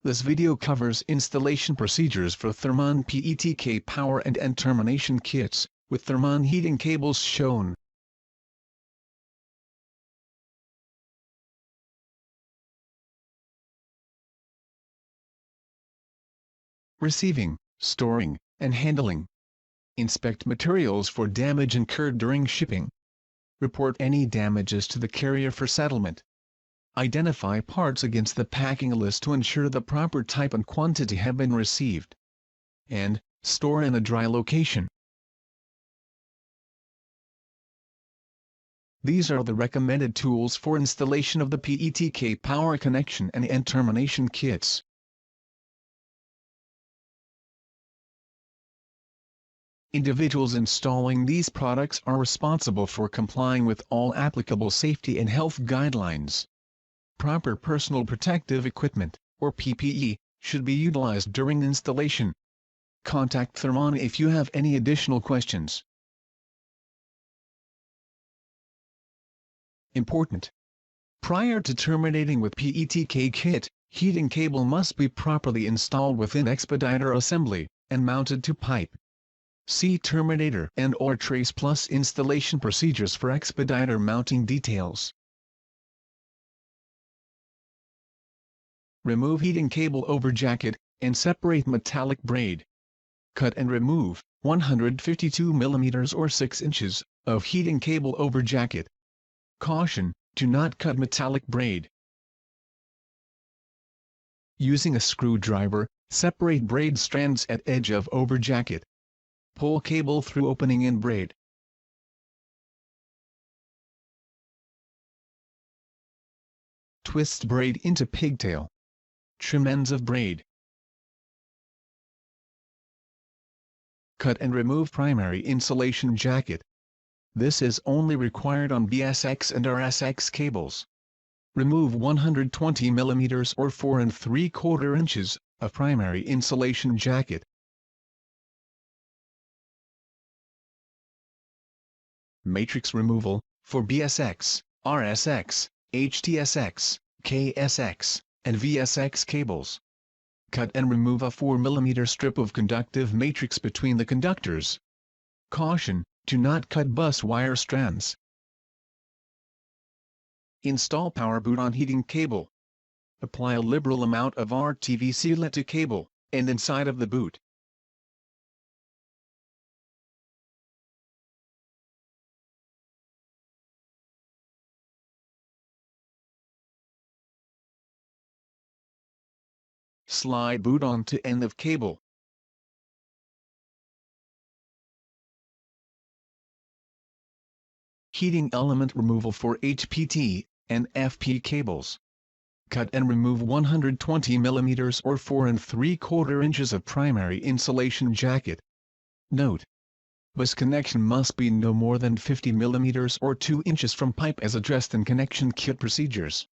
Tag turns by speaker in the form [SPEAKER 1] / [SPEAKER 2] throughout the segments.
[SPEAKER 1] This video covers installation procedures for Thermon PETK power and termination kits, with Thermon heating cables shown. Receiving, storing, and handling. Inspect materials for damage incurred during shipping. Report any damages to the carrier for settlement. Identify parts against the packing list to ensure the proper type and quantity have been received. And, store in a dry location. These are the recommended tools for installation of the PETK power connection and termination kits. Individuals installing these products are responsible for complying with all applicable safety and health guidelines. Proper personal protective equipment, or PPE, should be utilized during installation. Contact Thermon if you have any additional questions. Important. Prior to terminating with PETK kit, heating cable must be properly installed within expediter assembly, and mounted to pipe. See Terminator and/or Trace Plus installation procedures for expediter mounting details. Remove heating cable overjacket, and separate metallic braid. Cut and remove 152 mm or 6 inches of heating cable overjacket. Caution: do not cut metallic braid. Using a screwdriver, separate braid strands at edge of overjacket. Pull cable through opening in braid. Twist braid into pigtail. Trim ends of braid. Cut and remove primary insulation jacket. This is only required on BSX and RSX cables. Remove 120 mm or 4 3/4 inches of primary insulation jacket. Matrix removal for BSX, RSX, HTSX, KSX, and VSX cables. Cut and remove a 4 mm strip of conductive matrix between the conductors. Caution: do not cut bus wire strands. Install power boot on heating cable. Apply a liberal amount of RTV sealant to cable, and inside of the boot. Slide boot onto end of cable. Heating element removal for HPT and FP cables. Cut and remove 120 mm or 4 3/4 inches of primary insulation jacket. Note: bus connection must be no more than 50 mm or 2 inches from pipe as addressed in connection kit procedures.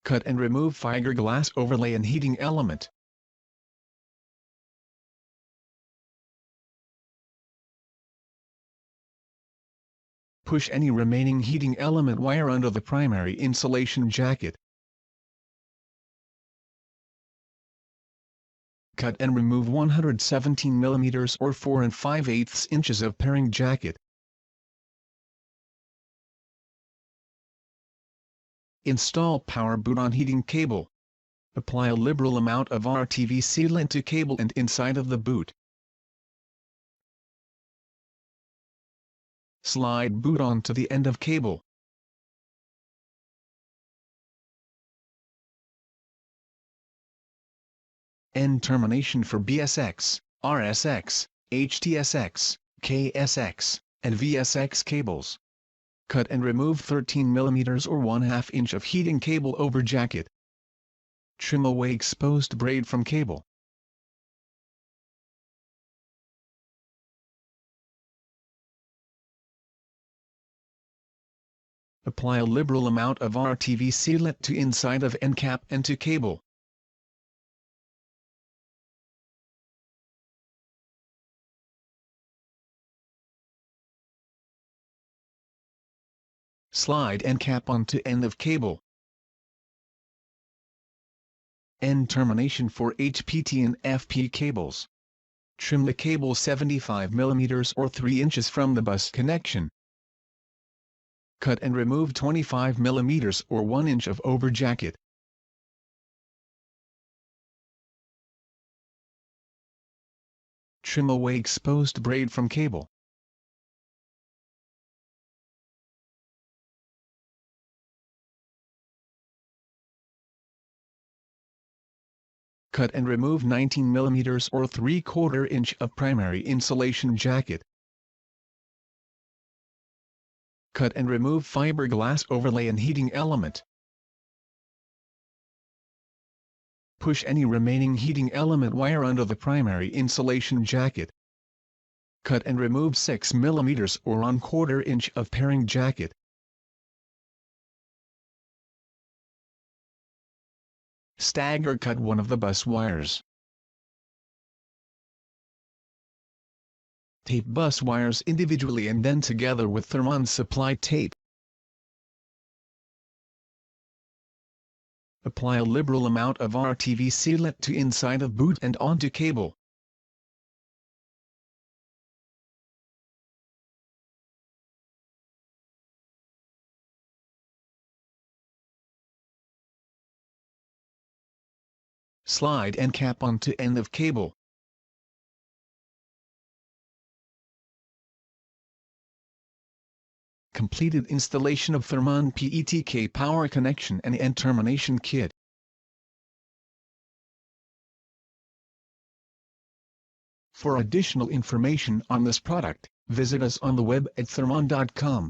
[SPEAKER 1] Cut and remove fiberglass overlay and heating element. Push any remaining heating element wire under the primary insulation jacket. Cut and remove 117 mm or 4 5/8 inches of pairing jacket. Install power boot on heating cable. Apply a liberal amount of RTV sealant to cable and inside of the boot. Slide boot onto the end of cable. End termination for BSX, RSX, HTSX, KSX, and VSX cables. Cut and remove 13 mm or 1/2 inch of heating cable overjacket. Trim away exposed braid from cable. Apply a liberal amount of RTV sealant to inside of end cap and to cable. Slide end cap onto end of cable. End termination for HPT and FP cables. Trim the cable 75 mm or 3 inches from the bus connection. Cut and remove 25 mm or 1 inch of overjacket. Trim away exposed braid from cable. Cut and remove 19 mm or 3/4 inch of primary insulation jacket. Cut and remove fiberglass overlay and heating element. Push any remaining heating element wire under the primary insulation jacket. Cut and remove 6 mm or 1/4 inch of pairing jacket. Stagger cut one of the bus wires. Tape bus wires individually and then together with Thermon supplied tape. Apply a liberal amount of RTV sealant to inside of boot and onto cable. Slide end cap onto end of cable. Completed installation of Thermon PETK power connection and end termination kit. For additional information on this product, visit us on the web at thermon.com.